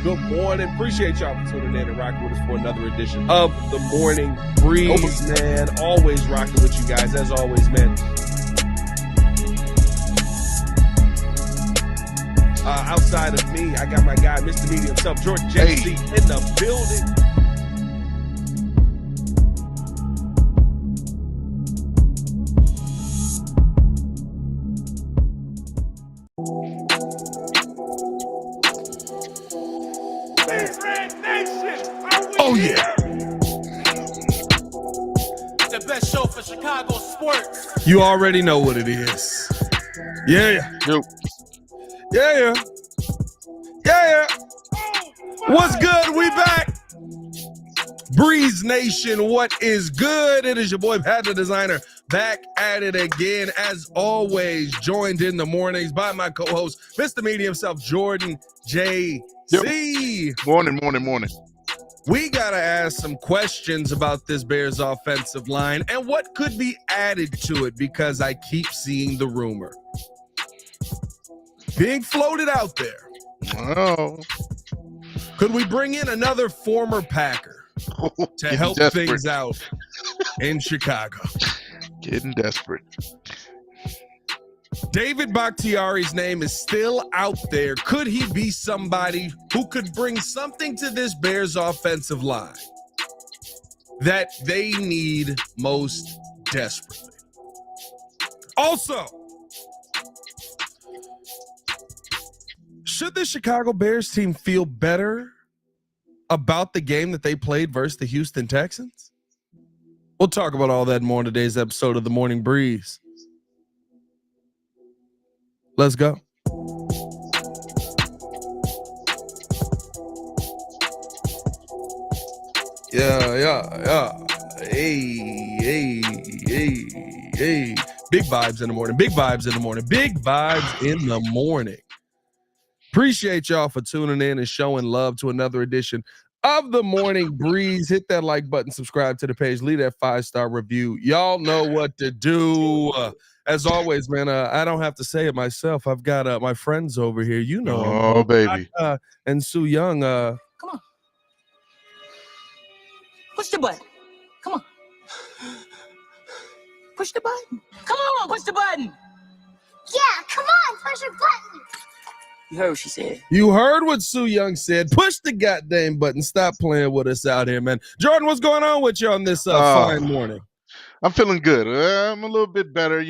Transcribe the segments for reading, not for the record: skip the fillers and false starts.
Good morning. Appreciate y'all for tuning in and rocking with us for another edition of the Morning Breeze, man. Always rocking with you guys, as always, man. Outside of me, I got my guy, Mr. Media himself, Jordan JC, in the building. Oh, yeah. The best show for Chicago sports. You already know what it is. Yeah. Nope. Yeah. What's good? We back. Breeze Nation, what is good? It is your boy, Pat the Designer, back at it again. As always, joined in the mornings by my co-host, Mr. Media himself, Jordan JC. Yep. Morning. We got to ask some questions about this Bears offensive line and what could be added to it, because I keep seeing the rumor being floated out there. Oh. Could we bring in another former Packer to help things out in Chicago? Getting desperate. David Bakhtiari's name is still out there. Could he be somebody who could bring something to this Bears offensive line that they need most desperately? Also, should the Chicago Bears team feel better about the game that they played versus the Houston Texans? We'll talk about all that and more in today's episode of The Morning Breeze. Let's go. Yeah. Hey. Big vibes in the morning. Appreciate y'all for tuning in and showing love to another edition of the Morning Breeze. Hit that like button, subscribe to the page, leave that 5-star review. Y'all know what to do. As always, man, I don't have to say it myself. I've got my friends over here. You know them. Oh, baby. And Sue Young. Come on. Push the button. Come on. Push the button. Come on, push the button. Yeah, come on, push the button. You heard what she said. You heard what Sue Young said. Push the goddamn button. Stop playing with us out here, man. Jordan, what's going on with you on this fine morning? I'm feeling good. I'm a little bit better,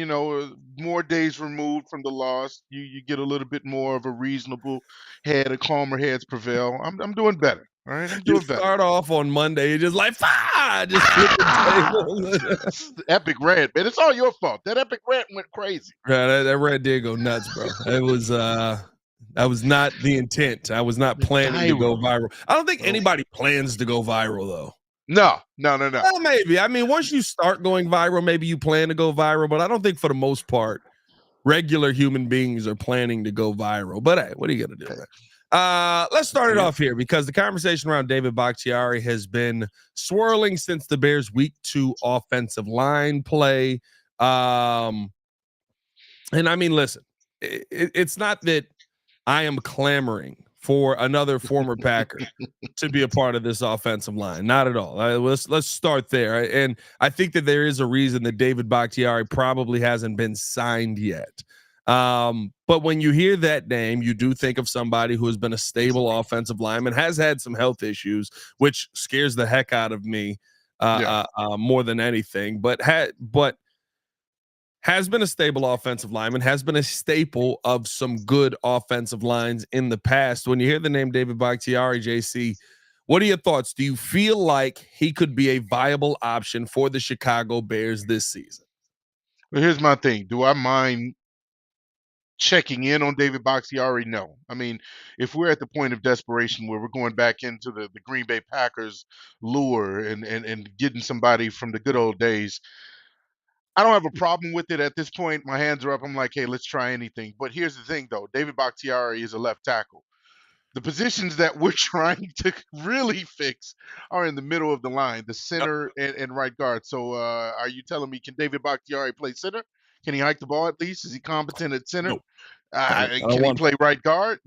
more days removed from the loss. You get a little bit more of a reasonable head, a calmer heads prevail. I'm doing better. All right, I'm doing better. Start off on Monday, you're just like, just flip the table. Epic rant, man. It's all your fault. That epic rant went crazy. Yeah, that rant did go nuts, bro. It was that was not the intent. I was not planning to go viral. I don't think anybody plans to go viral, though. No. Well, maybe. I mean, once you start going viral, maybe you plan to go viral, but I don't think for the most part, regular human beings are planning to go viral. But hey, what are you going to do, man? Let's start it off here, because the conversation around David Bakhtiari has been swirling since the Bears' week 2 offensive line play. And I mean, listen, it's not that I am clamoring for another former Packer to be a part of this offensive line. Not at all. Let's start there. And I think that there is a reason that David Bakhtiari probably hasn't been signed yet. But when you hear that name, you do think of somebody who has been a stable offensive lineman, has had some health issues, which scares the heck out of me more than anything, but has been a stable offensive lineman, has been a staple of some good offensive lines in the past. When you hear the name David Bakhtiari, JC, what are your thoughts? Do you feel like he could be a viable option for the Chicago Bears this season? Well, here's my thing. Do I mind checking in on David Bakhtiari? No. I mean, if we're at the point of desperation where we're going back into the Green Bay Packers lure and getting somebody from the good old days, I don't have a problem with it at this point. My hands are up. I'm like, hey, let's try anything. But here's the thing, though. David Bakhtiari is a left tackle. The positions that we're trying to really fix are in the middle of the line, the center and right guard. So are you telling me, can David Bakhtiari play center? Can he hike the ball at least? Is he competent at center? Nope. Like, I don't Can he want. play right guard?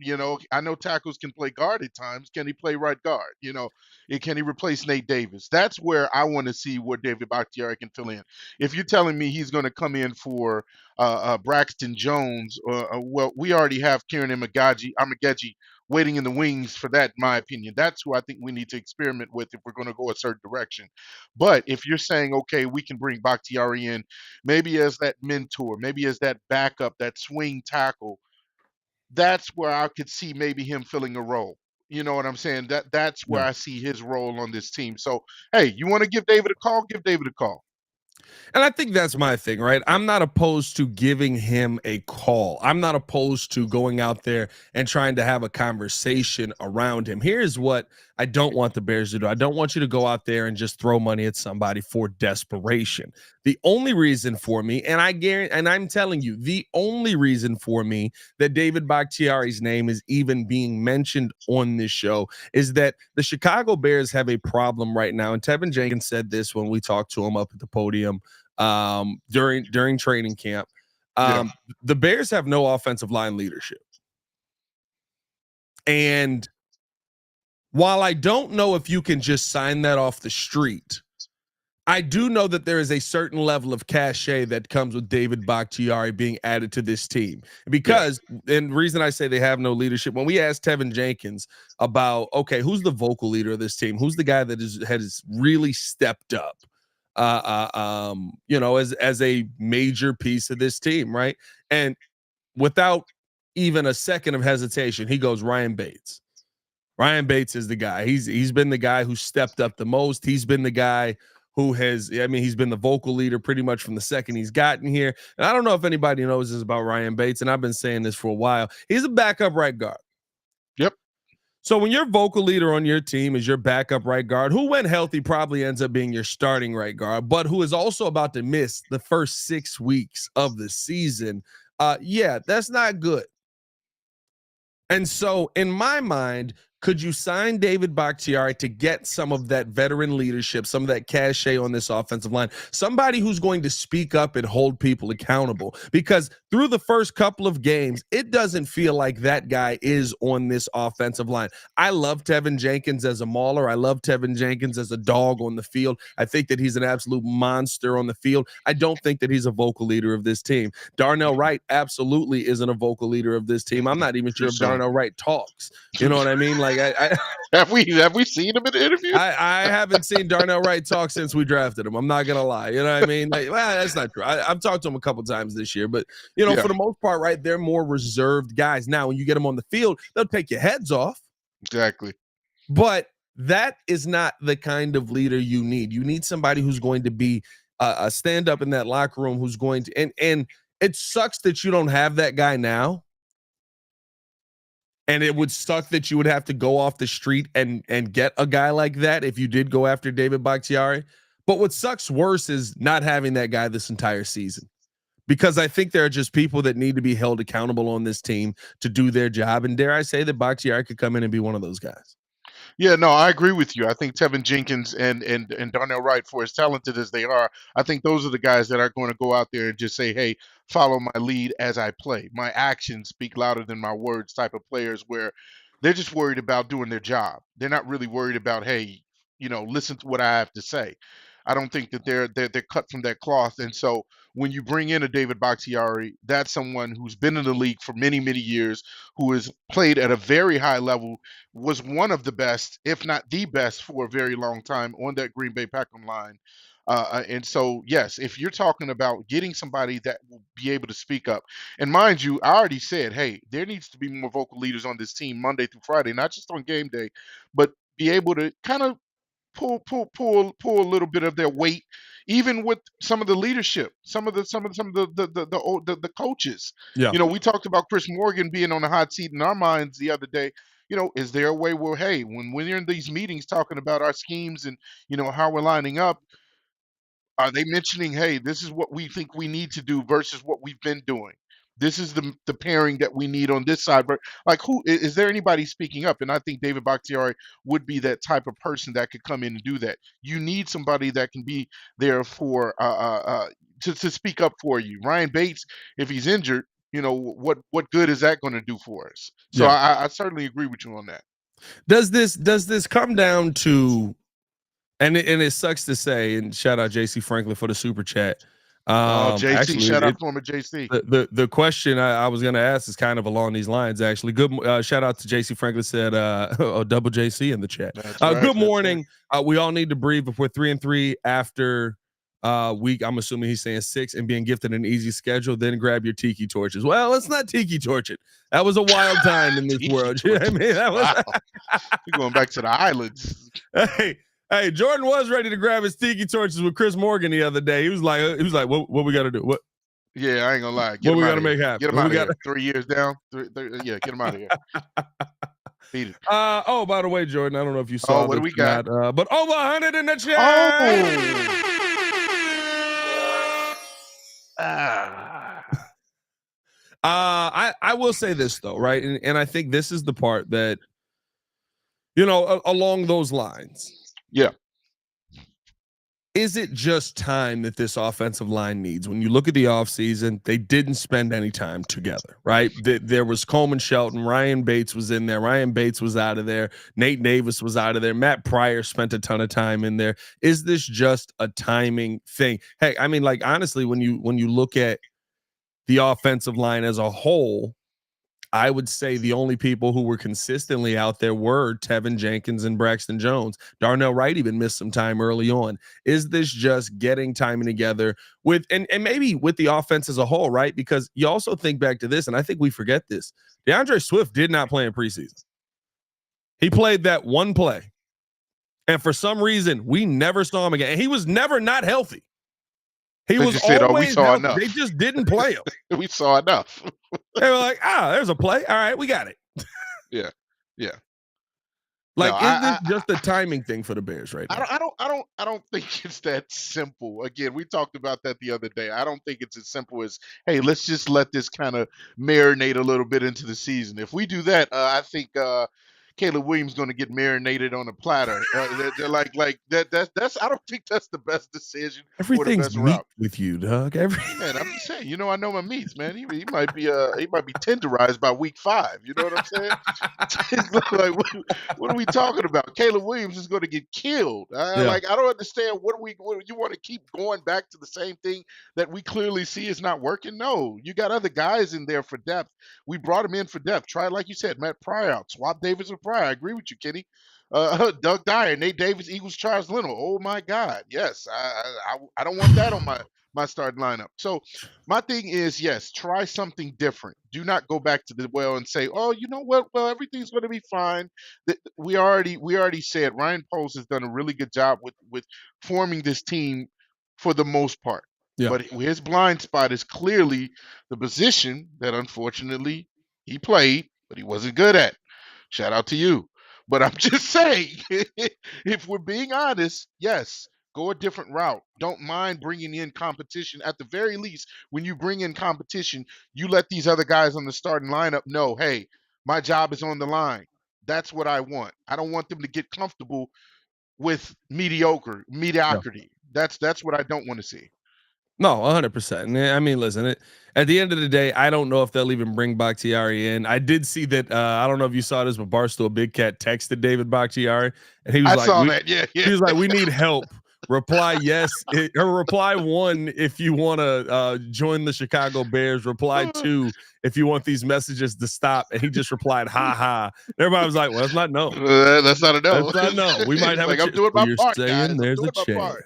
I know tackles can play guard at times. Can he play right guard? Can he replace Nate Davis? That's where I want to see where David Bakhtiari can fill in. If you're telling me he's going to come in for Braxton Jones, well, we already have Kieran Amageji waiting in the wings for that, in my opinion. That's who I think we need to experiment with if we're going to go a certain direction. But if you're saying, okay, we can bring Bakhtiari in, maybe as that mentor, maybe as that backup, that swing tackle, that's where I could see maybe him filling a role. You know what I'm saying? That's where Yeah. I see his role on this team. So, hey, you want to give David a call? Give David a call. And I think that's my thing, right? I'm not opposed to giving him a call. I'm not opposed to going out there and trying to have a conversation around him. Here's what I don't want the Bears to do. I don't want you to go out there and just throw money at somebody for desperation. The only reason for me, and I guarantee, and I'm telling you, the only reason for me that David Bakhtiari's name is even being mentioned on this show is that the Chicago Bears have a problem right now. And Tevin Jenkins said this when we talked to him up at the podium during training camp. The Bears have no offensive line leadership. And while I don't know if you can just sign that off the street, I do know that there is a certain level of cachet that comes with David Bakhtiari being added to this team. Because, and the reason I say they have no leadership, when we asked Tevin Jenkins about, okay, who's the vocal leader of this team? Who's the guy that has really stepped up? As a major piece of this team, right? And without even a second of hesitation, he goes Ryan Bates. Ryan Bates is the guy. He's been the guy who stepped up the most. He's been the guy who he's been the vocal leader pretty much from the second he's gotten here. And I don't know if anybody knows this about Ryan Bates, and I've been saying this for a while. He's a backup right guard. Yep. So when your vocal leader on your team is your backup right guard, who when healthy probably ends up being your starting right guard, but who is also about to miss the first 6 weeks of the season, that's not good. And so in my mind, could you sign David Bakhtiari to get some of that veteran leadership, some of that cachet on this offensive line, somebody who's going to speak up and hold people accountable? Because through the first couple of games, it doesn't feel like that guy is on this offensive line. I love Tevin Jenkins as a mauler. I love Tevin Jenkins as a dog on the field. I think that he's an absolute monster on the field. I don't think that he's a vocal leader of this team. Darnell Wright absolutely isn't a vocal leader of this team. I'm not even sure if Darnell Wright talks. You know what I mean? Like, have we seen him in the interview? I haven't seen Darnell Wright talk since we drafted him. I'm not gonna lie. You know what I mean? Like, well, that's not true. I've talked to him a couple times this year, but for the most part, right, they're more reserved guys. Now, when you get them on the field, they'll take your heads off. Exactly. But that is not the kind of leader you need. You need somebody who's going to be a stand up in that locker room, who's going to, and it sucks that you don't have that guy now. And it would suck that you would have to go off the street and get a guy like that if you did go after David Bakhtiari. But what sucks worse is not having that guy this entire season. Because I think there are just people that need to be held accountable on this team to do their job. And dare I say that Bakhtiari could come in and be one of those guys. Yeah, no, I agree with you. I think Tevin Jenkins and Darnell Wright, for as talented as they are, I think those are the guys that are going to go out there and just say, hey, follow my lead as I play. My actions speak louder than my words type of players, where they're just worried about doing their job. They're not really worried about, hey, listen to what I have to say. I don't think that they're cut from that cloth. And so when you bring in a David Bakhtiari, that's someone who's been in the league for many, many years, who has played at a very high level, was one of the best, if not the best, for a very long time on that Green Bay Packers line. And so, yes, if you're talking about getting somebody that will be able to speak up, and mind you, I already said, hey, there needs to be more vocal leaders on this team Monday through Friday, not just on game day, but be able to kind of pull a little bit of their weight, even with some of the leadership, some of the coaches. Yeah. We talked about Chris Morgan being on the hot seat in our minds the other day. Is there a way where, hey, when we're in these meetings talking about our schemes and how we're lining up, are they mentioning, hey, this is what we think we need to do versus what we've been doing? This is the pairing that we need on this side. But like, who is there anybody speaking up? And I think David Bakhtiari would be that type of person that could come in and do that. You need somebody that can be there for to speak up for you. Ryan Bates, if he's injured, what good is that going to do for us? So Yeah. I certainly agree with you on that. Does this come down to, and it sucks to say, and shout out JC Franklin for the super chat. JC, Actually, shout out former JC. the question I was going to ask is kind of along these lines. Actually, good shout out to JC Franklin, said double JC in the chat. Right, good morning. We all need to breathe before 3-3 after week. I'm assuming he's saying 6 and being gifted an easy schedule. Then grab your tiki torches. Well, let's not tiki torch it. That was a wild time in this world. You know what I mean? That was You're going back to the islands. Hey, Jordan was ready to grab his tiki torches with Chris Morgan the other day. He was like, what we got to do? What? Yeah, I ain't gonna lie. What we got to make happen? Get him out of here. 3 years down. Yeah, get him out of here. Beat it. Oh, by the way, Jordan, I don't know if you saw. What do we got? But over 100 in the chat. I will say this though, right? And I think this is the part that, along those lines. Yeah. Is it just time that this offensive line needs? When you look at the offseason, they didn't spend any time together, right? There was Coleman Shelton, Ryan Bates was in there. Ryan Bates was out of there. Nate Davis was out of there. Matt Pryor spent a ton of time in there. Is this just a timing thing? Hey, I mean, like, honestly, when you look at the offensive line as a whole, I would say the only people who were consistently out there were Tevin Jenkins and Braxton Jones. Darnell Wright even missed some time early on. Is this just getting time together with, and maybe with the offense as a whole, right? Because you also think back to this, and I think we forget this. DeAndre Swift did not play in preseason. He played that one play. And for some reason, we never saw him again. And he was never not healthy. He was always we saw healthy. enough. They just didn't play him. We saw enough. They were like, there's a play. All right, we got it. Yeah. Like, is this just a timing thing for the Bears right now? I don't think it's that simple. Again, we talked about that the other day. I don't think it's as simple as, hey, let's just let this kind of marinate a little bit into the season. If we do that, I think Caleb Williams going to get marinated on a platter. They're like that's. I don't think that's the best decision. Everything's or the best meat route with you, Doug. Man, I'm just saying. I know my meats, man. He might be tenderized by week 5. You know what I'm saying? Like, what are we talking about? Caleb Williams is going to get killed. Like, I don't understand. What you want to keep going back to the same thing that we clearly see is not working? No, you got other guys in there for depth. We brought him in for depth. Try, like you said, Matt Pryor out. Swap Davis with Pryor. I agree with you, Kenny. Doug Dyer, Nate Davis, Eagles, Charles Leno. Oh my God, yes. I don't want that on my starting lineup. So my thing is, yes, try something different. Do not go back to the well and say, oh, you know what? Well, everything's going to be fine. We already said Ryan Poles has done a really good job with forming this team for the most part. Yeah. But his blind spot is clearly the position that unfortunately he played, but he wasn't good at. Shout out to you. But I'm just saying, if we're being honest, yes, go a different route. Don't mind bringing in competition. At the very least, when you bring in competition, you let these other guys on the starting lineup know, hey, my job is on the line. That's what I want. I don't want them to get comfortable with mediocrity. Yeah. That's what I don't want to see. No, 100%. I mean, listen, at the end of the day, I don't know if they'll even bring Bakhtiari in. I did see that. I don't know if you saw this, but Barstool Big Cat texted David Bakhtiari, and he was I saw that. Yeah. He was like, "We need help." Reply yes, or reply 1 if you want to join the Chicago Bears. Reply 2 if you want these messages to stop. And he just replied, "Ha ha." Everybody was like, "Well, that's not no. That's not a no. That's not no. We might have like, a I'm doing my you're part, saying guys. there's a chance."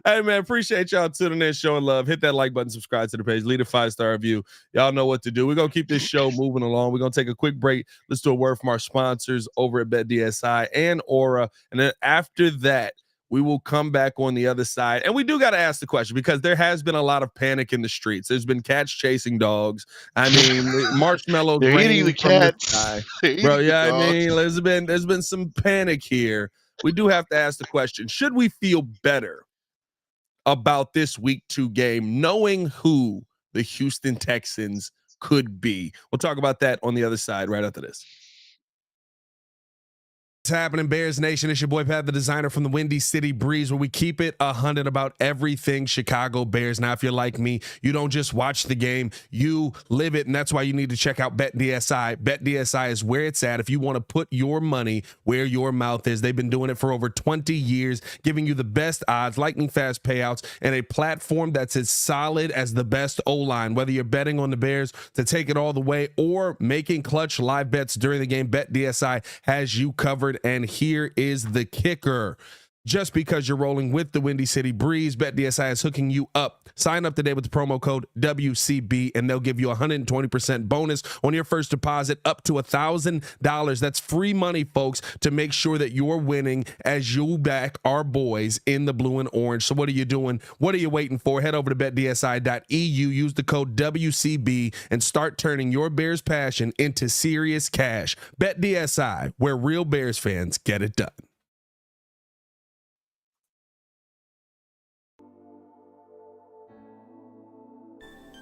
Hey man, appreciate y'all tuning in, showing love. Hit that like button, subscribe to the page, leave a 5-star review. Y'all know what to do. We're gonna keep this show moving along. We're gonna take a quick break. Let's do a word from our sponsors over at BetDSI and Aura, and then after that, we will come back on the other side. And we do got to ask the question because there has been a lot of panic in the streets. There's been cats chasing dogs. I mean, marshmallows raining the cats. Bro, yeah, I mean, there's been some panic here. We do have to ask the question, should we feel better about this week 2 game, knowing who the Houston Texans could be? We'll talk about that on the other side right after this. What's happening, Bears Nation? It's your boy Pat, the designer from the Windy City Breeze, where we keep it 100 about everything Chicago Bears. Now, if you're like me, you don't just watch the game, you live it, and that's why you need to check out BetDSI. BetDSI is where it's at if you want to put your money where your mouth is. They've been doing it for over 20 years, giving you the best odds, lightning fast payouts, and a platform that's as solid as the best O-line. Whether you're betting on the Bears to take it all the way or making clutch live bets during the game, BetDSI has you covered. And here is the kicker. Just because you're rolling with the Windy City Breeze, BetDSI is hooking you up. Sign up today with the promo code WCB, and they'll give you 120% bonus on your first deposit up to $1,000. That's free money, folks, to make sure that you're winning as you back our boys in the blue and orange. So what are you doing? What are you waiting for? Head over to betdsi.eu, use the code WCB, and start turning your Bears passion into serious cash. BetDSI, where real Bears fans get it done.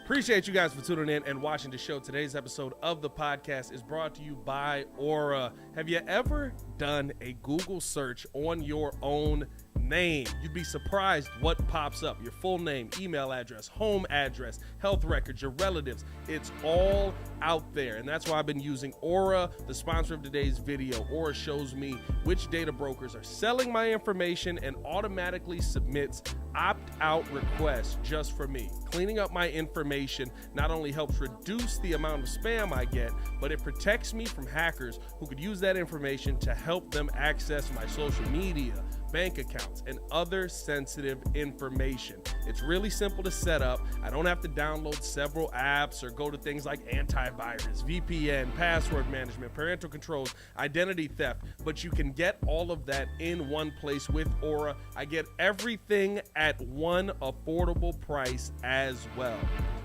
Appreciate you guys for tuning in and watching the show. Today's episode of the podcast is brought to you by Aura. Have you ever done a Google search on your own name? You'd be surprised what pops up. Your full name, email address, home address, health records, your relatives. It's all out there. And that's why I've been using Aura, the sponsor of today's video. Aura shows me which data brokers are selling my information and automatically submits opt-out requests just for me. Cleaning up my information not only helps reduce the amount of spam I get, but it protects me from hackers who could use that information to help them access my social media, bank accounts, and other sensitive information. It's really simple to set up. I don't have to download several apps or go to things like antivirus, VPN, password management, parental controls, identity theft, but you can get all of that in one place with Aura. I get everything at one affordable price as well.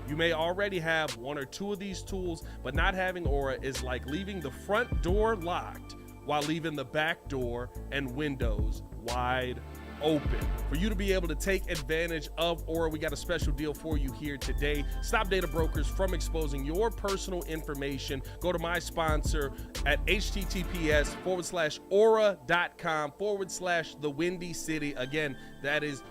You may already have one or two of these tools, but not having Aura is like leaving the front door locked while leaving the back door and windows wide open. For you to be able to take advantage of Aura, we got a special deal for you here today. Stop data brokers from exposing your personal information. Go to my sponsor at https://aura.com/the Windy City. Again, that is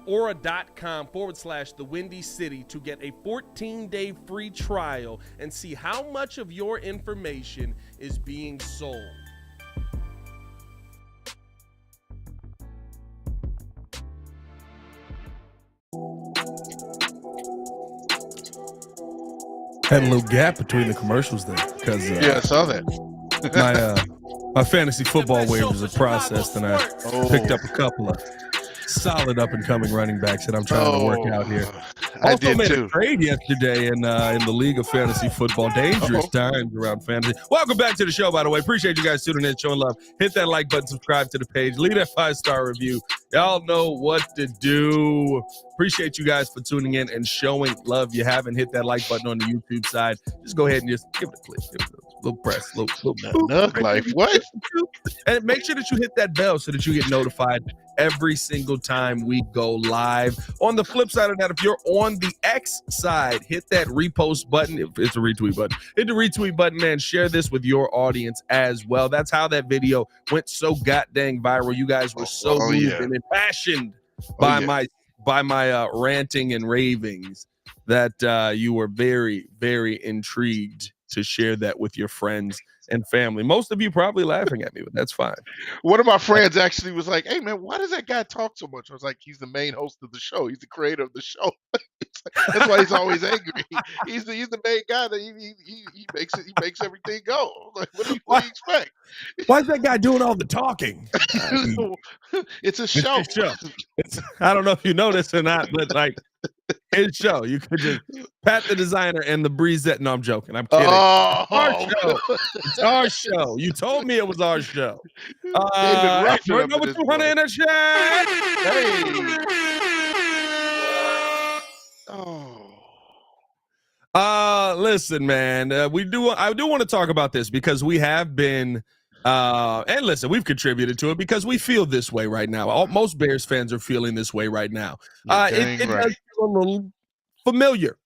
aura.com/the Windy City to get a 14-day free trial and see how much of your information is being sold. Had a little gap between the commercials there because Yeah, I saw that. my fantasy football waivers are processed, and I picked up a couple of solid up and coming running backs that I'm trying to work out here. I Also did made too. a trade yesterday in the League of Fantasy Football. Dangerous times around fantasy. Welcome back to the show, by the way. Appreciate you guys tuning in, showing love. Hit that like button, subscribe to the page, leave that 5-star review. Y'all know what to do. Appreciate you guys for tuning in and showing love. You haven't hit that like button on the YouTube side, just go ahead and just give it a click. Give it a little press, little Nug life. What? And make sure that you hit that bell so that you get notified every single time we go live. On the flip side of that, if you're on the X side, hit that repost button. If it's a retweet button, hit the retweet button, man. Share this with your audience as well. That's how that video went so goddamn viral. You guys were so moved and impassioned by my ranting and ravings that you were very, very intrigued to share that with your friends and family. Most of you probably laughing at me, but that's fine. One of my friends actually was like, "Hey man, why does that guy talk so much?" I was like, "He's the main host of the show. He's the creator of the show. That's why he's always angry. He's the main guy that he makes everything go." I was like, what do you expect? Why is that guy doing all the talking? It's a show. It's a show. I don't know if you know this or not, but like, his show. You could just Pat the designer and the Breezette. No, I'm joking. I'm kidding. Our show. It's our show. You told me it was our show. We're number 200 in the chat. Hey. Listen, man. I do want to talk about this because we have been. And listen, we've contributed to it because we feel this way right now. Most Bears fans are feeling this way right now. It does feel a little familiar.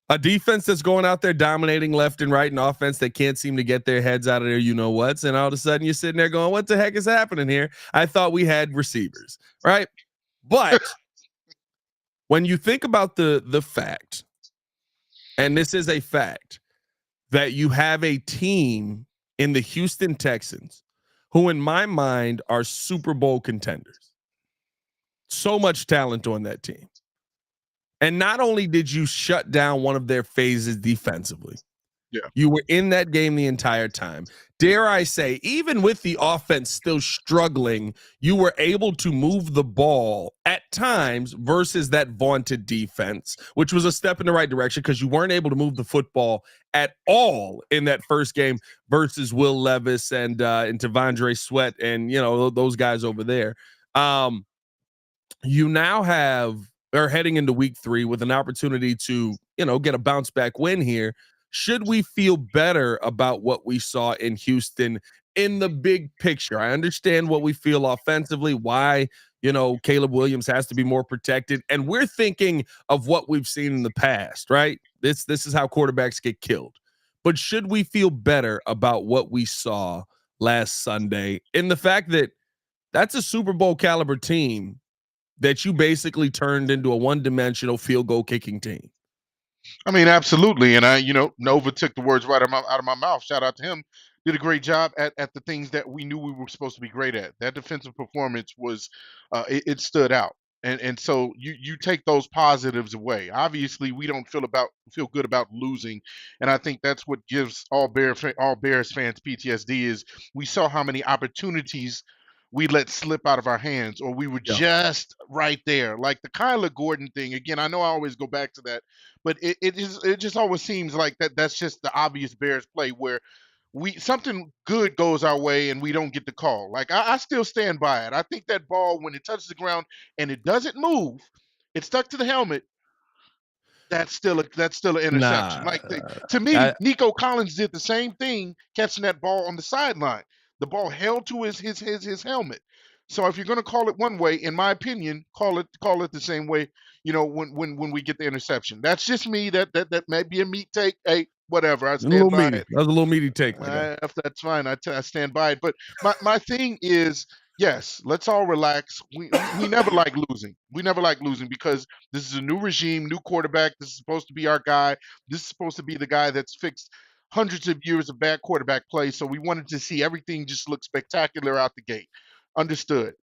A defense that's going out there dominating left and right, and offense that can't seem to get their heads out of there, you know what's, and all of a sudden you're sitting there going, what the heck is happening here? I thought we had receivers, right? But when you think about the fact, and this is a fact, that you have a team in the Houston Texans who in my mind are Super Bowl contenders. So much talent on that team. And not only did you shut down one of their phases defensively, you were in that game the entire time. Dare I say, even with the offense still struggling, you were able to move the ball at times versus that vaunted defense, which was a step in the right direction because you weren't able to move the football at all in that first game versus Will Levis and T'Vondre Sweat and, you know, those guys over there. You now are heading into week 3 with an opportunity to, you know, get a bounce back win here. Should we feel better about what we saw in Houston in the big picture? I understand what we feel offensively, why, you know, Caleb Williams has to be more protected. And we're thinking of what we've seen in the past, right? This is how quarterbacks get killed. But should we feel better about what we saw last Sunday in the fact that that's a Super Bowl caliber team that you basically turned into a one-dimensional field goal kicking team? I mean, absolutely. And Nova took the words right out of my mouth. Shout out to him. Did a great job at the things that we knew we were supposed to be great at. That defensive performance was, it stood out. And so you take those positives away. Obviously, we don't feel good about losing, and I think that's what gives all Bears fans PTSD. Is we saw how many opportunities we let slip out of our hands, or we were just right there. Like the Kyler Gordon thing. Again, I know I always go back to that, but it just always seems like that's just the obvious Bears play where something good goes our way and we don't get the call. Like I still stand by it. I think that ball, when it touches the ground and it doesn't move, it's stuck to the helmet. That's still an interception. Nah, To me, Nico Collins did the same thing catching that ball on the sideline. The ball held to his helmet. So if you're going to call it one way, in my opinion, call it the same way. You know, when we get the interception. That's just me. That may be a meat take. Hey, whatever. I stand by it. That was a little meaty take. If that's fine, I stand by it. But my thing is, yes, let's all relax. We never like losing. We never like losing because this is a new regime, new quarterback. This is supposed to be our guy. This is supposed to be the guy that's fixed hundreds of years of bad quarterback play. So we wanted to see everything just look spectacular out the gate. Understood.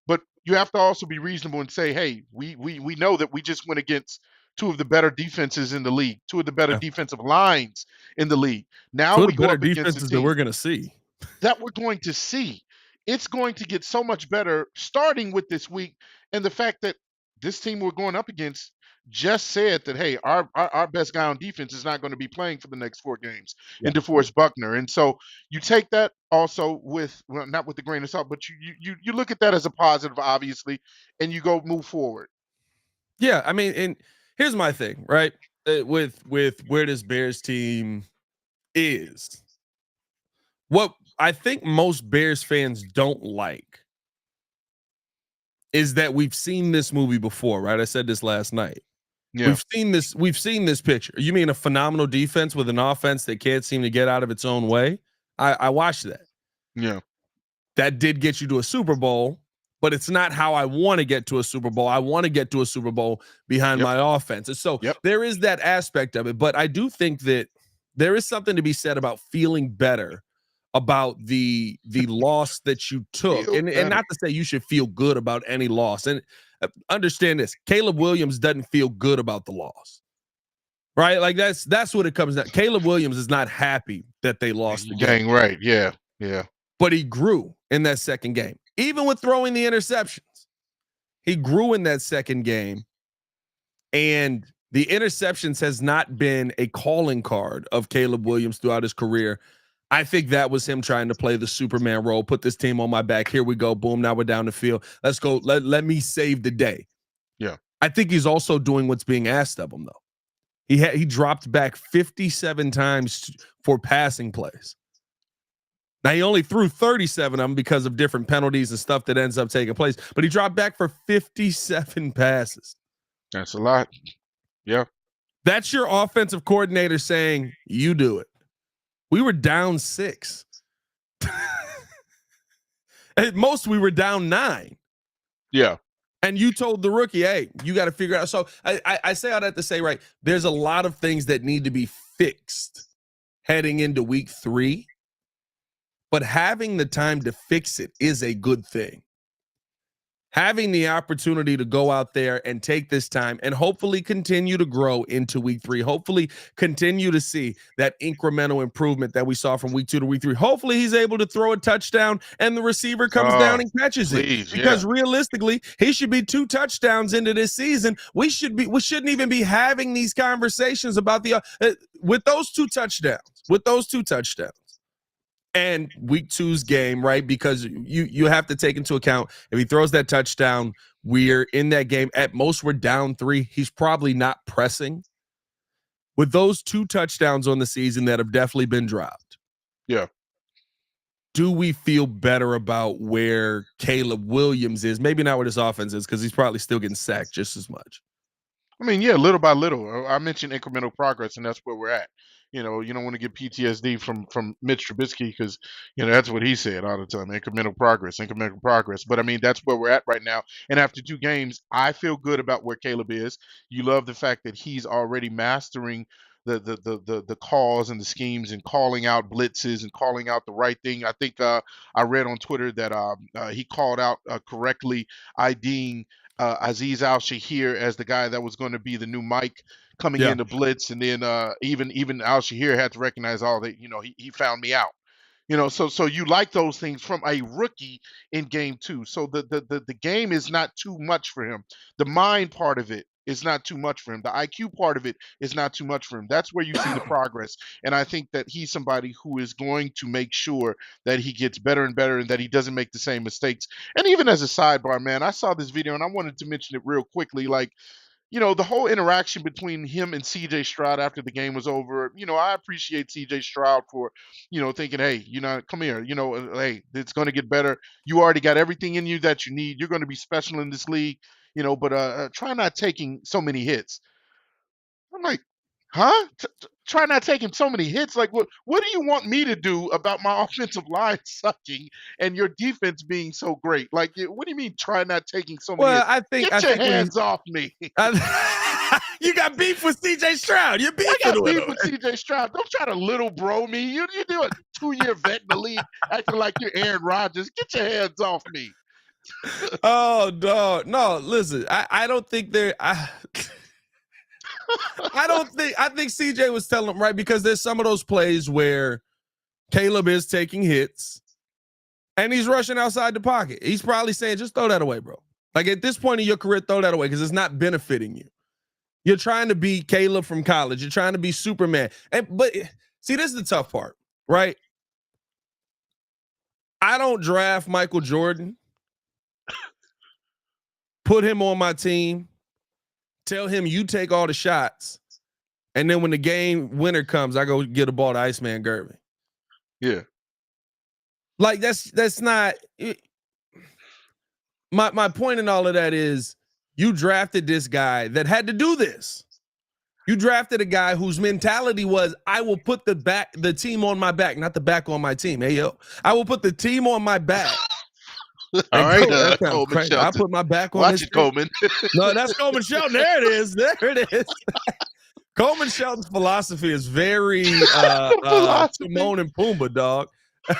But you have to also be reasonable and say, hey, we know that we just went against two of the better defenses in the league, two of the better defensive lines in the league. Now we go up against the team that we're going to see. It's going to get so much better starting with this week. And the fact that this team we're going up against just said that, hey, our best guy on defense is not going to be playing for the next 4 games in DeForest Buckner. And so you take that also not with the grain of salt, but you look at that as a positive, obviously, and you go move forward. Yeah, I mean, and here's my thing, right? With where this Bears team is, what I think most Bears fans don't like is that we've seen this movie before, right? I said this last night. Yeah. We've seen this picture. You mean a phenomenal defense with an offense that can't seem to get out of its own way? I watched that. Yeah. That did get you to a Super Bowl, but it's not how I want to get to a Super Bowl. I want to get to a Super Bowl behind my offense. And so there is that aspect of it, but I do think that there is something to be said about feeling better about the loss that you took. And not to say you should feel good about any loss. And understand this, Caleb Williams doesn't feel good about the loss. Right? Like that's what it comes down. Caleb Williams is not happy that they lost the game. Right. Yeah. Yeah. But he grew in that second game. Even with throwing the interceptions. He grew in that second game. And the interceptions has not been a calling card of Caleb Williams throughout his career. I think that was him trying to play the Superman role, put this team on my back. Here we go. Boom. Now we're down the field. Let's go. Let me save the day. Yeah. I think he's also doing what's being asked of him, though. He dropped back 57 times for passing plays. Now, he only threw 37 of them because of different penalties and stuff that ends up taking place, but he dropped back for 57 passes. That's a lot. Yeah. That's your offensive coordinator saying, you do it. We were down 6. At most, we were down 9. Yeah. And you told the rookie, hey, you got to figure it out. So I say all that to say, right, there's a lot of things that need to be fixed heading into week 3. But having the time to fix it is a good thing. Having the opportunity to go out there and take this time and hopefully continue to grow into week 3. Hopefully continue to see that incremental improvement that we saw from week 2 to week 3. Hopefully he's able to throw a touchdown and the receiver comes down and catches it. Because realistically, he should be 2 touchdowns into this season. We shouldn't even be having these conversations about with those two touchdowns. And week 2's game, right? Because you have to take into account if he throws that touchdown, we're in that game. At most, we're down 3. He's probably not pressing. With those 2 touchdowns on the season that have definitely been dropped. Yeah. Do we feel better about where Caleb Williams is? Maybe not what his offense is, because he's probably still getting sacked just as much. I mean, yeah, little by little. I mentioned incremental progress, and that's where we're at. You don't want to get PTSD from Mitch Trubisky because, that's what he said all the time, incremental progress. But, I mean, that's where we're at right now. And after 2 games, I feel good about where Caleb is. You love the fact that he's already mastering the calls and the schemes and calling out blitzes and calling out the right thing. I think I read on Twitter that he called out correctly IDing Azeez Al-Shahir as the guy that was going to be the new Mike coming into blitz, and then even Al-Shahir had to recognize that he found me out. So you like those things from a rookie in game 2. So the game is not too much for him. The mind part of it is not too much for him. The IQ part of it is not too much for him. That's where you see the progress. And I think that he's somebody who is going to make sure that he gets better and better and that he doesn't make the same mistakes. And even as a sidebar, man, I saw this video and I wanted to mention it real quickly. Like, the whole interaction between him and CJ Stroud after the game was over. I appreciate CJ Stroud for, thinking, hey, come here, hey, it's going to get better. You already got everything in you that you need. You're going to be special in this league, but try not taking so many hits. I'm like, huh? Try not taking so many hits. Like, what do you want me to do about my offensive line sucking and your defense being so great? Like, what do you mean try not taking so many hits? Get your hands off me. You got beef with CJ Stroud. You're beefing I got with beef with CJ Stroud. Don't try to little bro me. You do a 2-year vet in the league acting like you're Aaron Rodgers. Get your hands off me. Oh, dog. No, listen, I don't think I think CJ was telling him, right, because there's some of those plays where Caleb is taking hits and he's rushing outside the pocket. He's probably saying, just throw that away, bro. Like, at this point in your career, throw that away because it's not benefiting you. You're trying to be Caleb from college. You're trying to be Superman. But see, this is the tough part, right? I don't draft Michael Jordan, put him on my team, tell him you take all the shots, and then when the game winner comes, I go get a ball to Iceman Gervin. Yeah. Like, that's not my point in all of that is you drafted this guy that had to do this. You drafted a guy whose mentality was, I will put the team on my back, not the back on my team. Hey, yo, I will put the team on my back. All right, Coleman Shelton. I put my back on Watch it, Coleman. No, that's Coleman Shelton. There it is. There it is. Coleman Shelton's philosophy is very Timon and Pumbaa, dog.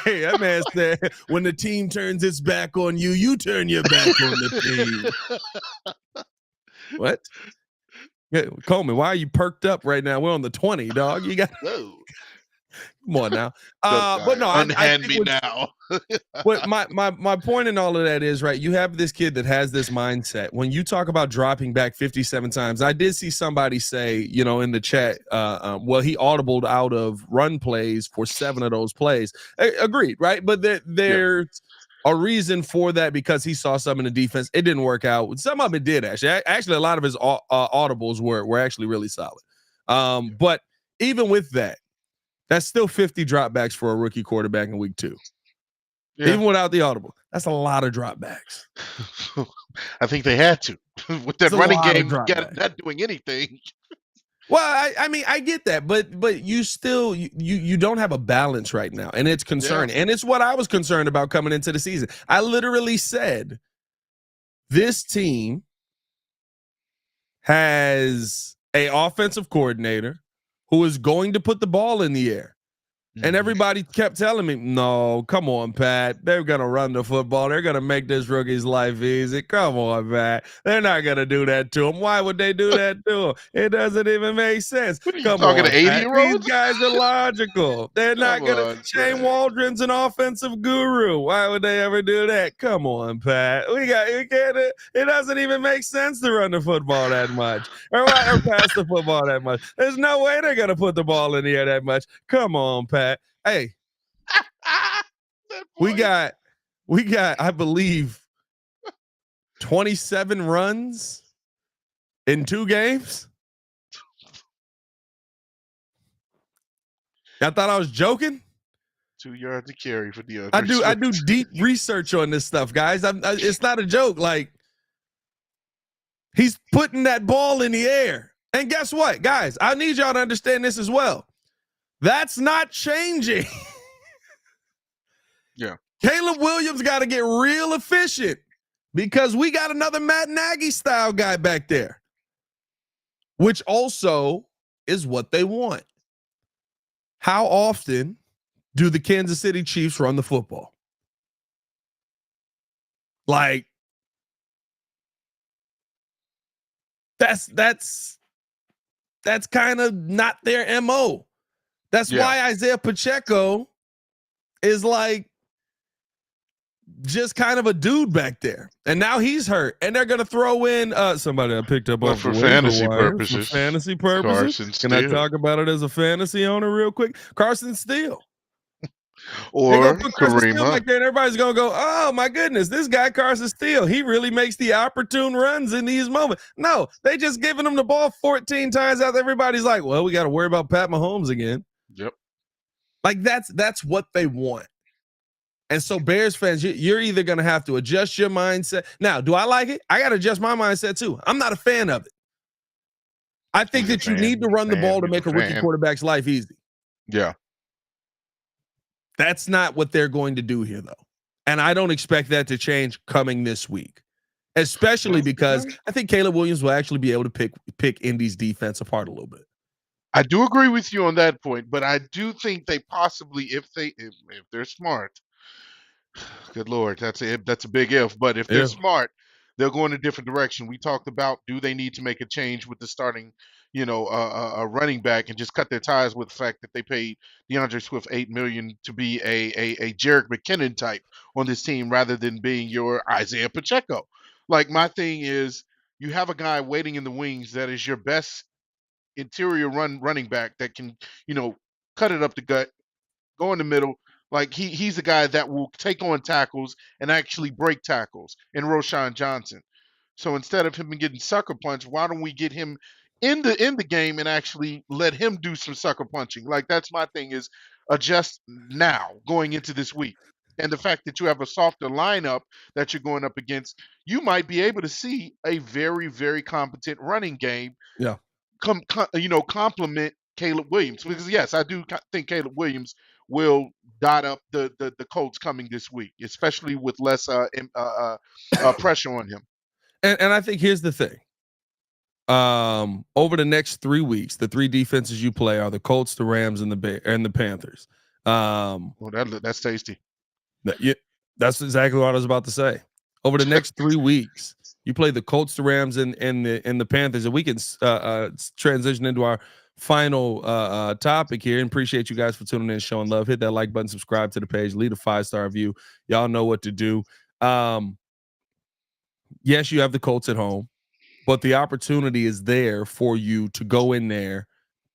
Hey, that man said, when the team turns its back on you, you turn your back on the team. What? Yeah, Coleman, why are you perked up right now? We're on the 20, dog. You got come on now. But no, unhand me now. But my point in all of that is, right, you have this kid that has this mindset. When you talk about dropping back 57 times, I did see somebody say, in the chat, well, he audibled out of run plays for 7 of those plays. Agreed, right? But there's a reason for that because he saw some in the defense. It didn't work out. Some of it did, actually. Actually, a lot of his audibles were actually really solid. But even with that, that's still 50 dropbacks for a rookie quarterback in week 2. Yeah. Even without the audible, that's a lot of dropbacks. I think they had to with that running game, not doing anything. Well, I mean, I get that, but you still you don't have a balance right now, and it's concerning. And it's what I was concerned about coming into the season. I literally said this team has a offensive coordinator who is going to put the ball in the air. And everybody kept telling me, no, come on, Pat. They're going to run the football. They're going to make this rookie's life easy. Come on, Pat. They're not going to do that to him. Why would they do that to him? It doesn't even make sense. What are you Come talking on, to 80-year-olds? These guys are logical. They're not going to. Shane Waldron's an offensive guru. Why would they ever do that? Come on, Pat. We can't. It doesn't even make sense to run the football that much or pass the football that much. There's no way they're going to put the ball in the air that much. Come on, Pat. Hey, we got, I believe, 27 runs in 2 games. I thought I was joking. 2 yards to carry for the I do deep research on this stuff, guys. It's not a joke. Like, he's putting that ball in the air. And guess what, guys? I need y'all to understand this as well. That's not changing. Yeah. Caleb Williams got to get real efficient because we got another Matt Nagy style guy back there, which also is what they want. How often do the Kansas City Chiefs run the football? Like, that's kind of not their MO. That's why Isaiah Pacheco is like just kind of a dude back there. And now he's hurt. And they're going to throw in somebody I picked up off for fantasy purposes. For fantasy purposes. Can I talk about it as a fantasy owner real quick? Carson Steele. Or Kareem Hunt. Like that, and everybody's going to go, oh, my goodness, this guy Carson Steele, he really makes the opportune runs in these moments. No, they just giving him the ball 14 times out. Everybody's like, well, we got to worry about Pat Mahomes again. Yep. Like that's what they want. And so Bears fans, you're either going to have to adjust your mindset. Now, do I like it? I got to adjust my mindset too. I'm not a fan of it. I think that you need to run the ball to make a rookie quarterback's life easy. Yeah. That's not what they're going to do here, though. And I don't expect that to change coming this week, especially because I think Caleb Williams will actually be able to pick Indy's defense apart a little bit. I do agree with you on that point, but I do think they possibly, if they're smart, good Lord, that's a big if. But if they're smart, they'll go in a different direction. We talked about, do they need to make a change with the starting, a running back and just cut their ties with the fact that they paid DeAndre Swift $8 million to be a Jerick McKinnon type on this team rather than being your Isaiah Pacheco. Like, my thing is, you have a guy waiting in the wings that is your best interior running back that can, cut it up the gut, go in the middle. Like, he's a guy that will take on tackles and actually break tackles in Roshan Johnson. So instead of him getting sucker punched, why don't we get him in the game and actually let him do some sucker punching? Like, that's my thing, is adjust now going into this week. And the fact that you have a softer lineup that you're going up against, you might be able to see a very, very competent running game. Yeah. Complement Caleb Williams, because yes, I do think Caleb Williams will dot up the Colts coming this week, especially with less pressure on him. And I think here's the thing. Over the next 3 weeks, the 3 defenses you play are the Colts, the Rams, and the Panthers. Well, that's tasty. That's exactly what I was about to say. Over the next 3 weeks, you play the Colts, the Rams, and the Panthers, and we can transition into our final topic here. And appreciate you guys for tuning in, showing love. Hit that like button, subscribe to the page, leave a 5-star review. Y'all know what to do. Yes, you have the Colts at home, but the opportunity is there for you to go in there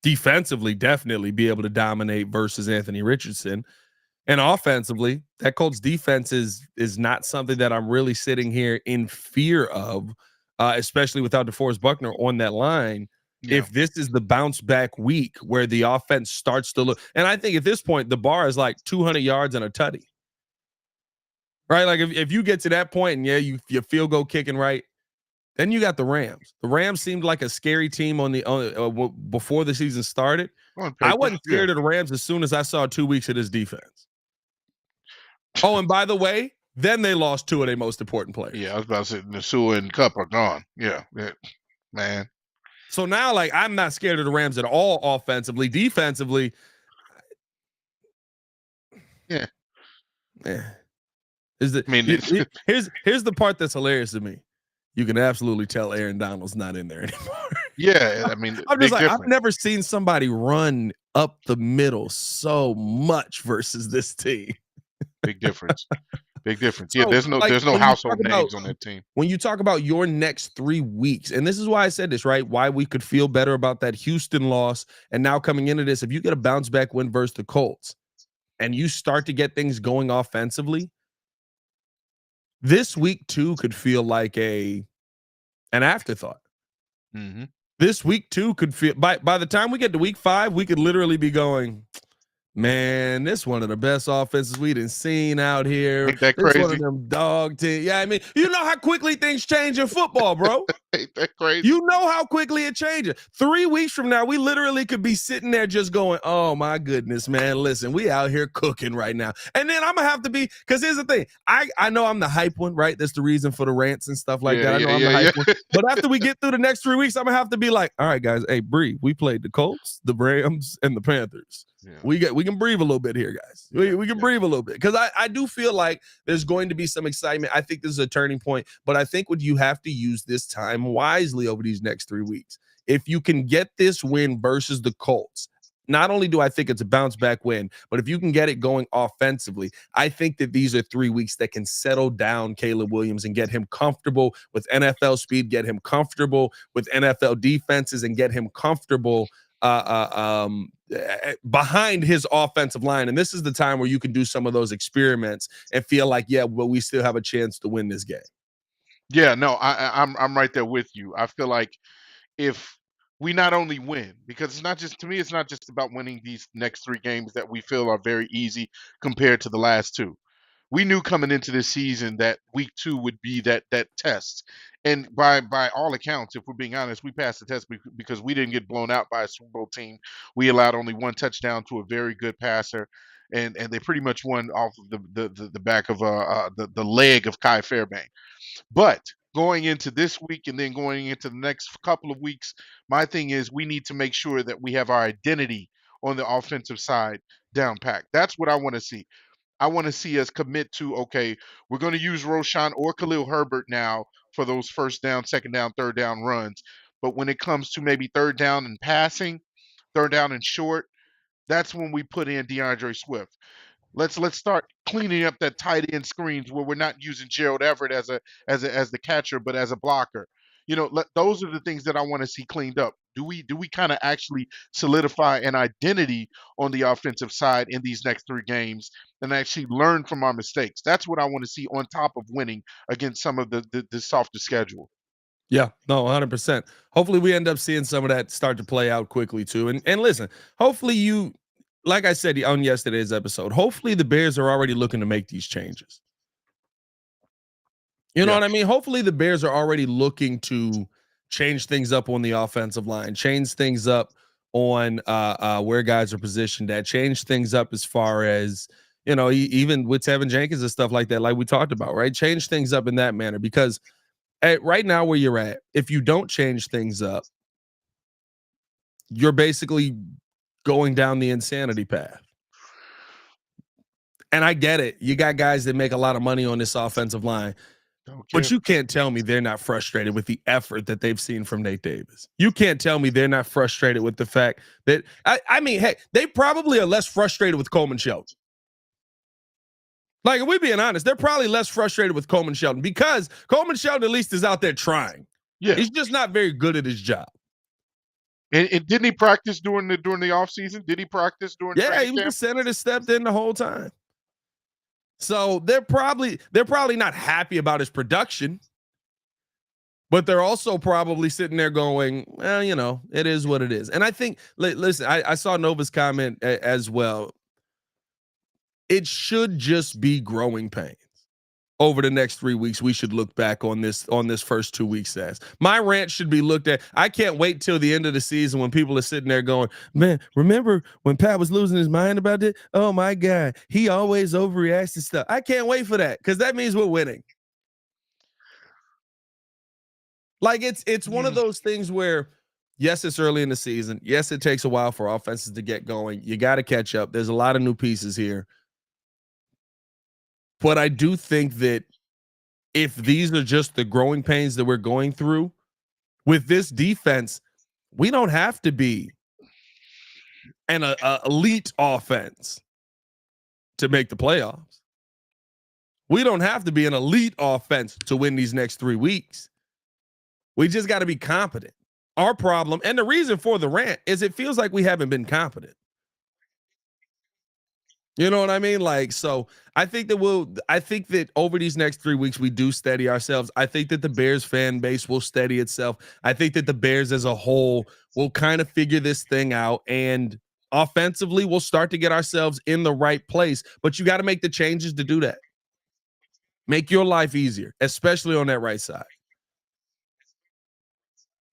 defensively, definitely be able to dominate versus Anthony Richardson. And offensively, that Colts defense is not something that I'm really sitting here in fear of, especially without DeForest Buckner on that line. Yeah. If this is the bounce back week where the offense starts to look, and I think at this point, the bar is like 200 yards and a tutty. Right? Like if you get to that point and your field goal kicking right, Then you got the Rams. The Rams seemed like a scary team on the before the season started. On I paper, wasn't scared of the Rams as soon as I saw 2 weeks of this defense. Oh, and by the way, then they lost two of their most important players. Yeah, I was about to say Nasua and Cup are gone. Yeah, man. So now, like, I'm not scared of the Rams at all offensively. Defensively, Yeah. Is the, I mean, here's the part that's hilarious to me. You can absolutely tell Aaron Donald's not in there anymore. Yeah, I mean, I'm just like, I've never seen somebody run up the middle so much versus this team. Big difference. Big difference. Yeah, So, there's no household names on that team. When you talk about your next 3 weeks, and this is why I said this, right? Why we could feel better about that Houston loss, and now coming into this, if you get a bounce back win versus the Colts, and you start to get things going offensively, this week 2 could feel like an afterthought. Mm-hmm. This week 2 could feel by the time we get to week 5, we could literally be going, man, this one of the best offenses we done seen out here. Ain't that this crazy? One of them dog teams. Yeah, I mean, you know how quickly things change in football, bro. Ain't that crazy? You know how quickly it changes. 3 weeks from now, we literally could be sitting there just going, oh my goodness, man. Listen, we out here cooking right now. And then I'm gonna have to be, because here's the thing. I know I'm the hype one, right? That's the reason for the rants and stuff like that. I know I'm the hype one. But after we get through the next 3 weeks, I'm gonna have to be like, all right, guys, hey, Bree, we played the Colts, the Rams, and the Panthers. Yeah. We can breathe a little bit here, guys. We can breathe a little bit, because I do feel like there's going to be some excitement. I think this is a turning point, but I think you have to use this time wisely over these next 3 weeks. If you can get this win versus the Colts, not only do I think it's a bounce back win, but if you can get it going offensively, I think that these are 3 weeks that can settle down Caleb Williams and get him comfortable with NFL speed, get him comfortable with NFL defenses, and get him comfortable behind his offensive line. And this is the time where you can do some of those experiments and feel like, yeah, well, we still have a chance to win this game. Yeah, no, I'm right there with you. I feel like if we not only win, because it's not just, to me, it's not just about winning these next 3 games that we feel are very easy compared to the last 2. We knew coming into this season that week 2 would be that test. And by all accounts, if we're being honest, we passed the test because we didn't get blown out by a Super Bowl team. We allowed only 1 touchdown to a very good passer, and they pretty much won off of the back of the leg of Kai Fairbanks. But going into this week and then going into the next couple of weeks, my thing is we need to make sure that we have our identity on the offensive side down packed. That's what I want to see. I want to see us commit to, okay, we're going to use Roshan or Khalil Herbert now for those first down, second down, third down runs. But when it comes to maybe third down and passing, third down and short, that's when we put in DeAndre Swift. Let's start cleaning up that tight end screens where we're not using Gerald Everett as the catcher, but as a blocker. You know, those are the things that I want to see cleaned up. Do we kind of actually solidify an identity on the offensive side in these next 3 games and actually learn from our mistakes? That's what I want to see on top of winning against some of the softer schedule. Yeah, no, 100%. Hopefully we end up seeing some of that start to play out quickly too. And listen, hopefully you, like I said on yesterday's episode, hopefully the Bears are already looking to make these changes. You know what I mean? Hopefully the Bears are already looking to change things up on the offensive line, change things up on where guys are positioned at, change things up as far as, you know, even with Tevin Jenkins and stuff like that, like we talked about, right? Change things up in that manner, because right now where you're at, if you don't change things up, you're basically going down the insanity path. And I get it. You got guys that make a lot of money on this offensive line. But you can't tell me they're not frustrated with the effort that they've seen from Nate Davis. You can't tell me they're not frustrated with the fact that, I mean, hey, they probably are less frustrated with Coleman Shelton. Like, if we're being honest, they're probably less frustrated with Coleman Shelton, because Coleman Shelton at least is out there trying. Yeah, he's just not very good at his job. And didn't he practice during the offseason? Did he practice during? Yeah, he was the center that stepped in the whole time. So they're probably not happy about his production, but they're also probably sitting there going, well, you know, it is what it is. And I think, listen, I saw Nova's comment as well. It should just be growing pains. over the next 3 weeks we should look back on this first 2 weeks as. My rant should be looked at. I can't wait till the end of the season when people are sitting there going, man, remember when Pat was losing his mind about it? Oh my God, he always overreacts to stuff. I can't wait for that because that means we're winning. Like it's one of those things where, yes, it's early in the season. Yes, it takes a while for offenses to get going. You got to catch up. There's a lot of new pieces here. But I do think that if these are just the growing pains that we're going through with this defense, we don't have to be an elite offense to make the playoffs. We don't have to be an elite offense to win these next 3 weeks. We just got to be competent. Our problem, and the reason for the rant, is it feels like we haven't been competent. You know what I mean? Like, so I think that over these next 3 weeks, we do steady ourselves. I think that the Bears fan base will steady itself. I think that the Bears as a whole will kind of figure this thing out, and offensively we'll start to get ourselves in the right place. But you got to make the changes to do that. Make your life easier, especially on that right side.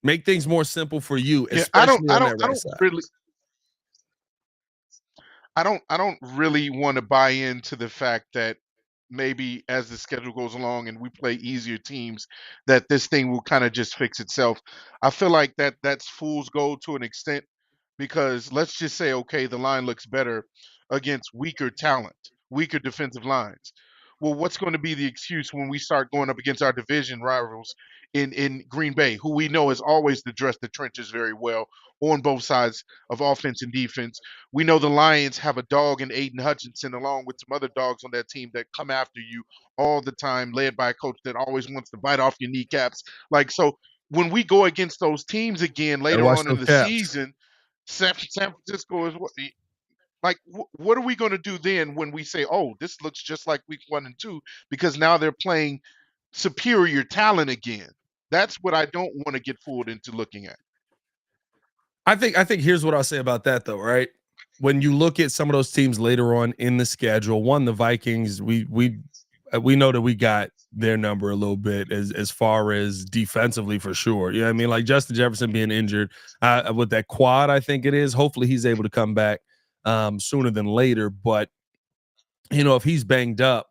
Make things more simple for you, especially on that right side. I don't really want to buy into the fact that maybe as the schedule goes along and we play easier teams, that this thing will kind of just fix itself. I feel like that's fool's gold to an extent, because let's just say, okay, the line looks better against weaker talent, weaker defensive lines. Well, what's going to be the excuse when we start going up against our division rivals in Green Bay, who we know has always addressed the trenches very well on both sides of offense and defense? We know the Lions have a dog in Aiden Hutchinson, along with some other dogs on that team that come after you all the time, led by a coach that always wants to bite off your kneecaps. Like, so when we go against those teams again later on in the season, San Francisco is like, what are we going to do then when we say, oh, this looks just like week 1 and 2, because now they're playing superior talent again? That's what I don't want to get fooled into looking at. I think here's what I'll say about that though, right? When you look at some of those teams later on in the schedule, the Vikings, we know that we got their number a little bit as far as defensively for sure. You know what I mean? Like Justin Jefferson being injured with that quad, I think it is. Hopefully he's able to come back sooner than later. But you know, if he's banged up,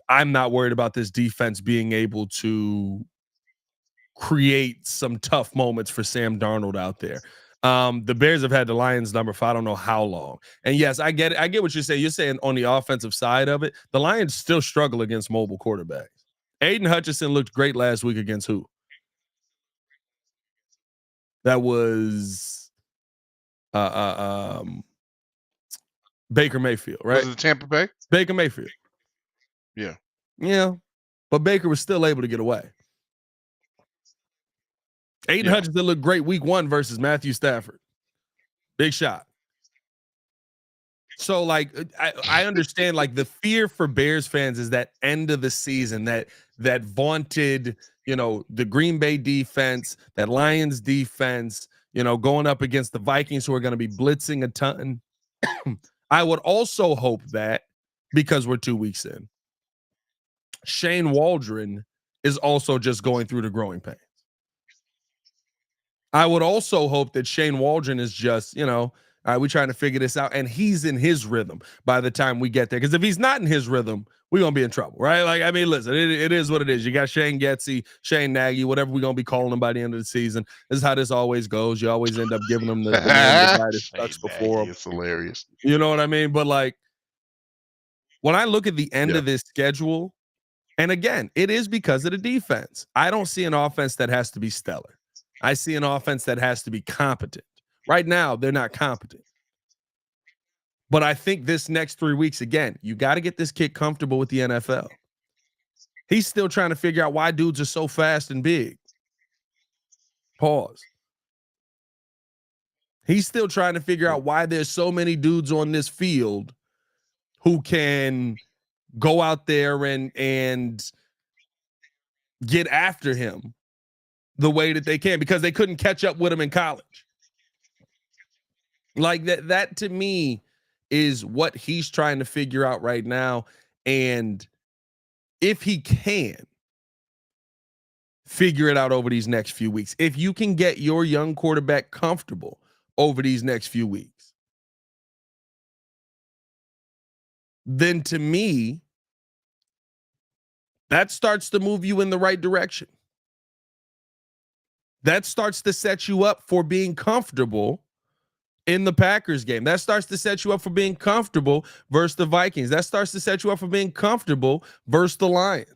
I'm not worried about this defense being able to create some tough moments for Sam Darnold out there. The Bears have had the Lions number for I don't know how long. And yes, I get it. I get what you're saying. You're saying on the offensive side of it, the Lions still struggle against mobile quarterbacks. Aiden Hutchinson looked great last week against who? That was Baker Mayfield, right? Was it Tampa Bay? Baker Mayfield. Yeah. Yeah. But Baker was still able to get away. Aiden Hutchinson looked great week 1 versus Matthew Stafford. Big shot. So, like, I understand, like, the fear for Bears fans is that end of the season, that vaunted, you know, the Green Bay defense, that Lions defense, you know, going up against the Vikings who are going to be blitzing a ton. I would also hope that, because we're 2 weeks in, Shane Waldron is also just going through the growing pains. I would also hope that Shane Waldron is just, you know, all right, we're trying to figure this out, and he's in his rhythm by the time we get there. Because if he's not in his rhythm, we're going to be in trouble, right? Like, I mean, listen, it is what it is. You got Shane Getsy, Shane Nagy, whatever we're going to be calling him by the end of the season. This is how this always goes. You always end up giving them the name of the guy that sucks before him. It's hilarious. You know what I mean? But, like, when I look at the end of this schedule, and again, it is because of the defense. I don't see an offense that has to be stellar. I see an offense that has to be competent. Right now, they're not competent. But I think this next 3 weeks, again, you got to get this kid comfortable with the NFL. He's still trying to figure out why dudes are so fast and big. Pause. He's still trying to figure out why there's so many dudes on this field who can go out there and get after him the way that they can, because they couldn't catch up with him in college. Like that to me is what he's trying to figure out right now. And if he can figure it out over these next few weeks, if you can get your young quarterback comfortable over these next few weeks, then to me, that starts to move you in the right direction. That starts to set you up for being comfortable in the Packers game. That starts to set you up for being comfortable versus the Vikings. That starts to set you up for being comfortable versus the Lions.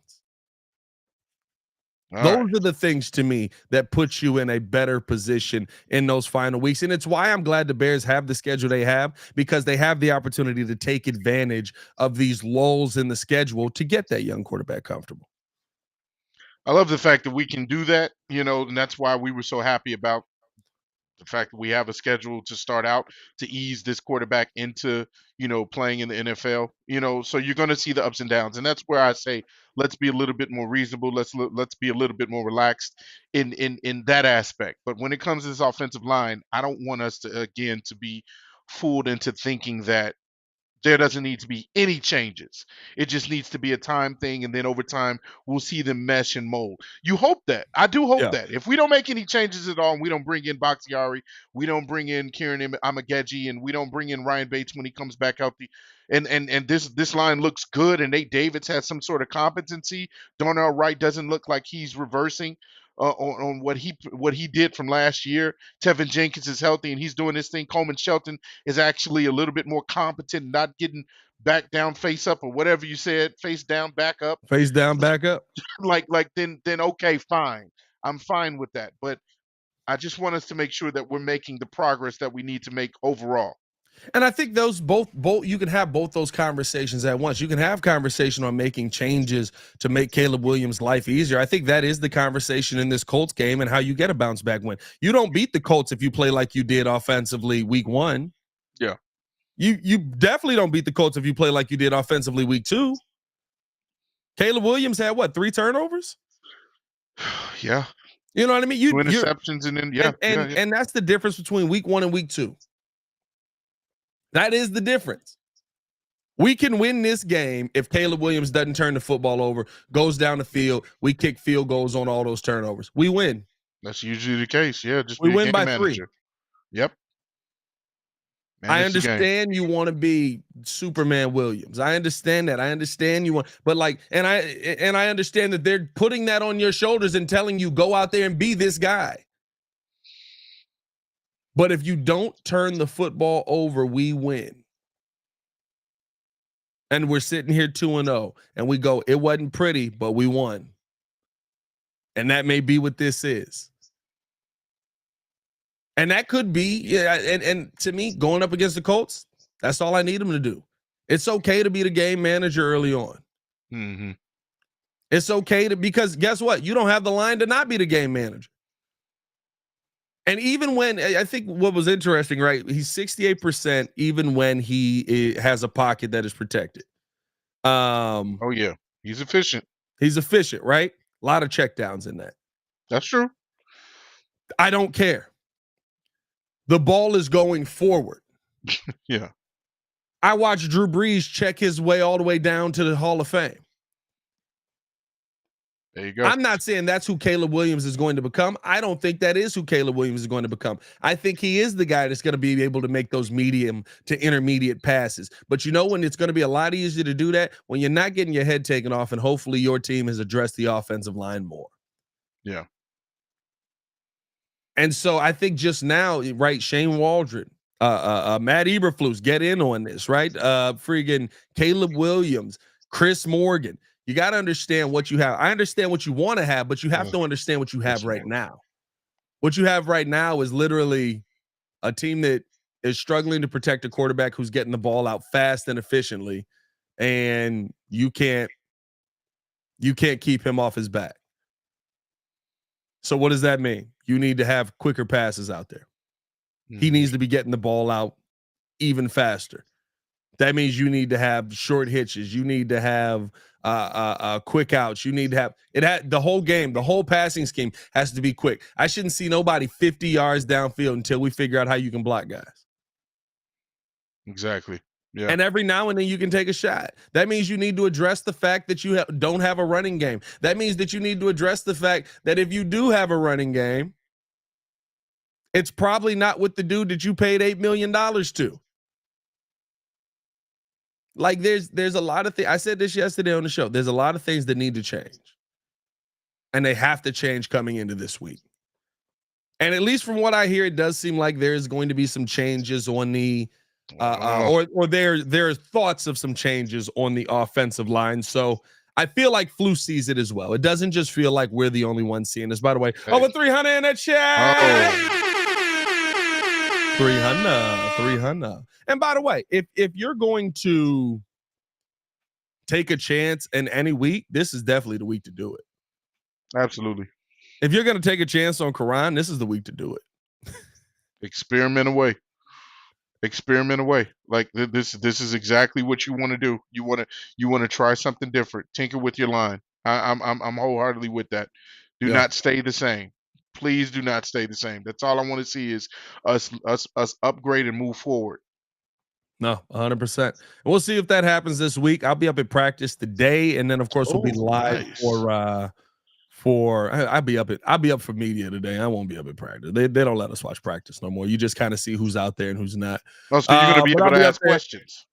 Those are the things to me that put you in a better position in those final weeks. And it's why I'm glad the Bears have the schedule they have, because they have the opportunity to take advantage of these lulls in the schedule to get that young quarterback comfortable. I love the fact that we can do that, and that's why we were so happy about the fact that we have a schedule to start out to ease this quarterback into, playing in the NFL, so you're going to see the ups and downs. And that's where I say, let's be a little bit more reasonable. Let's be a little bit more relaxed in that aspect. But when it comes to this offensive line, I don't want us to be fooled into thinking that there doesn't need to be any changes. It just needs to be a time thing, and then over time we'll see them mesh and mold. You hope that. I do hope that. If we don't make any changes at all, and we don't bring in Bakhtiari, we don't bring in Kieran Amageji, and we don't bring in Ryan Bates when he comes back out, and this line looks good, and Nate Davis has some sort of competency. Darnell Wright doesn't look like he's reversing on what he did from last year. Tevin Jenkins is healthy and he's doing this thing. Coleman Shelton is actually a little bit more competent, not getting back down, face up, or whatever you said, face down, back up. Face down, back up. then okay, fine. I'm fine with that. But I just want us to make sure that we're making the progress that we need to make overall. And I think those both you can have both those conversations at once. You can have conversation on making changes to make Caleb Williams' life easier. I think that is the conversation in this Colts game and how you get a bounce back win. You don't beat the Colts if you play like you did offensively week 1. Yeah. You definitely don't beat the Colts if you play like you did offensively week 2. Caleb Williams had 3 turnovers? Yeah. You know what I mean? 2 interceptions and then and that's the difference between week 1 and week 2. That is the difference. We can win this game if Caleb Williams doesn't turn the football over, goes down the field, we kick field goals on all those turnovers. We win. That's usually the case. Yeah, just we win by manager. 3. Yep. I understand you want to be Superman Williams. I understand that. I understand you want, but and I understand that they're putting that on your shoulders and telling you go out there and be this guy. But if you don't turn the football over, we win. And we're sitting here 2-0, and we go, it wasn't pretty, but we won. And that may be what this is. And that could be, and to me, going up against the Colts, that's all I need them to do. It's okay to be the game manager early on. Mm-hmm. It's okay because guess what? You don't have the line to not be the game manager. And even when, I think what was interesting, right? He's 68% even when he has a pocket that is protected. Oh, yeah. He's efficient. He's efficient, right? A lot of checkdowns in that. That's true. I don't care. The ball is going forward. Yeah. I watched Drew Brees check his way all the way down to the Hall of Fame. There you go. I'm not saying that's who Caleb Williams is going to become. I don't think that is who Caleb Williams is going to become. I think he is the guy that's going to be able to make those medium to intermediate passes. But you know when it's going to be a lot easier to do that? When you're not getting your head taken off and hopefully your team has addressed the offensive line more. Yeah. And so I think just now, right, Shane Waldron, Matt Eberflus, get in on this, right? Friggin' Caleb Williams, Chris Morgan. You got to understand what you have. I understand what you want to have, but you have to understand what you have right now. What you have right now is literally a team that is struggling to protect a quarterback who's getting the ball out fast and efficiently, and you can't keep him off his back. So what does that mean? You need to have quicker passes out there. He needs to be getting the ball out even faster. That means you need to have short hitches. You need to have quick outs. You need to have it. The whole game, the whole passing scheme has to be quick. I shouldn't see nobody 50 yards downfield until we figure out how you can block guys. Exactly. Yeah. And every now and then you can take a shot. That means you need to address the fact that you don't have a running game. That means that you need to address the fact that if you do have a running game, it's probably not with the dude that you paid $8 million to. Like there's a lot of things. I said this yesterday on the show. There's a lot of things that need to change. And they have to change coming into this week. And at least from what I hear, it does seem like there is going to be some changes on the or there are thoughts of some changes on the offensive line. So I feel like Flu sees it as well. It doesn't just feel like we're the only ones seeing this. By the way, over 300 in the chat. 300. And by the way, if you're going to take a chance in any week, this is definitely the week to do it. Absolutely. If you're going to take a chance on Quran, this is the week to do it. Experiment away. Like this is exactly what you want to do. You want to try something different. Tinker with your line. I'm wholeheartedly with that. Do not stay the same. Please do not stay the same. That's all I want to see is us upgrade and move forward. No, 100%. And we'll see if that happens this week. I'll be up at practice today, and then of course we'll be live for I'll be up for media today. I won't be up at practice. They don't let us watch practice no more. You just kind of see who's out there and who's not. Oh, so you're gonna be able to ask questions.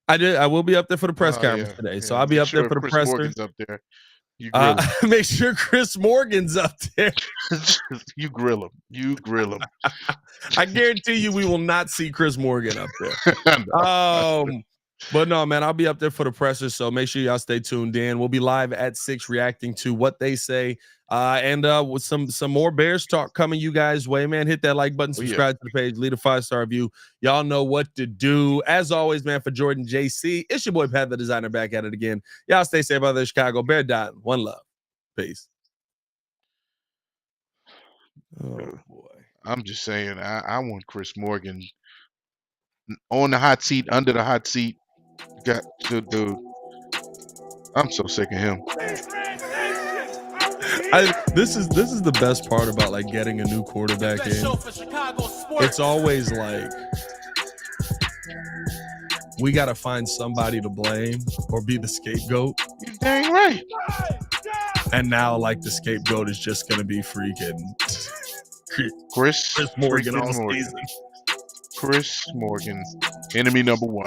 I will be up there for the press conference today. So I'll be up there for the Chris presser. Morgan's up there. Make sure Chris Morgan's up there. You grill him. I guarantee you we will not see Chris Morgan up there. But no, man, I'll be up there for the presser, so make sure y'all stay tuned in. We'll be live at 6 reacting to what they say. And with some more Bears talk coming you guys' way, man. Hit that like button, subscribe to the page, leave a 5-star review. Y'all know what to do. As always, man, for Jordan JC, it's your boy Pat the Designer back at it again. Y'all stay safe out there, Chicago. Bear dot. One love. Peace. Oh boy. I'm just saying, I want Chris Morgan on the hot seat, under the hot seat. Got to dude. I'm so sick of him. This is the best part about like getting a new quarterback in. It's always like we got to find somebody to blame or be the scapegoat. You're dang right. And now like the scapegoat is just going to be freaking Chris Morgan all season. Chris Morgan, enemy number one.